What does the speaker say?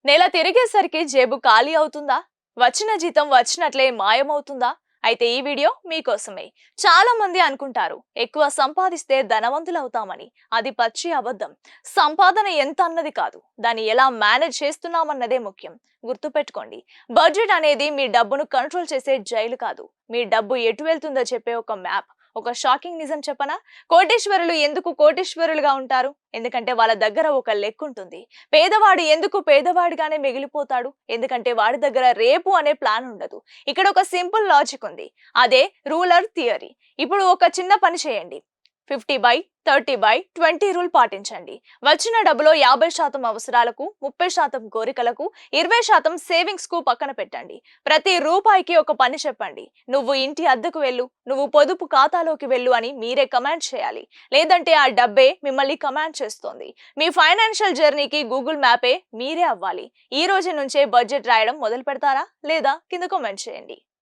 నెల తిరిగేసరికి జేబు ఖాళీ అవుతుందా? వచ్చిన జీతం వచ్చినట్లే మాయమవుతుందా? అయితే ఈ వీడియో మీకోసమే. చాలా మంది అనుకుంటారు ఎక్కువ సంపాదిస్తే ధనవంతులవుతామని. అది పచ్చి అబద్ధం. సంపాదన ఎంత అన్నది కాదు, దాన్ని ఎలా మేనేజ్ చేస్తున్నామన్నదే ముఖ్యం. గుర్తుపెట్టుకోండి, బడ్జెట్ అనేది మీ డబ్బును కంట్రోల్ చేసే జైలు కాదు, మీ డబ్బు ఎటు వెళ్తుందో చెప్పే ఒక మ్యాప్. ఒక షాకింగ్ నిజం చెప్పనా? కోటీశ్వరులు ఎందుకు కోటీశ్వరులుగా ఉంటారు? ఎందుకంటే వాళ్ళ దగ్గర ఒక లెక్క ఉంటుంది. పేదవాడు ఎందుకు పేదవాడిగానే మిగిలిపోతాడు? ఎందుకంటే వాడి దగ్గర రేపు అనే ప్లాన్ ఉండదు. ఇక్కడ ఒక సింపుల్ లాజిక్ ఉంది. అదే రూలర్ థియరీ. ఇప్పుడు ఒక చిన్న పని చేయండి. 50/30/20 రూల్ పాటించండి. వచ్చిన డబ్బులో 50% అవసరాలకు, 30% కోరికలకు, 20% సేవింగ్స్ కు పక్కన పెట్టండి. ప్రతి రూపాయికి ఒక పని చెప్పండి. నువ్వు ఇంటి అద్దెకు వెళ్ళు, నువ్వు పొదుపు ఖాతాలోకి వెళ్ళు అని మీరే కమాండ్ చేయాలి. లేదంటే ఆ డబ్బే మిమ్మల్ని కమాండ్ చేస్తోంది. మీ ఫైనాన్షియల్ జర్నీకి గూగుల్ మ్యాపే మీరే అవ్వాలి. ఈ రోజు నుంచే బడ్జెట్ రాయడం మొదలు పెడతారా లేదా? కింద కామెంట్ చేయండి.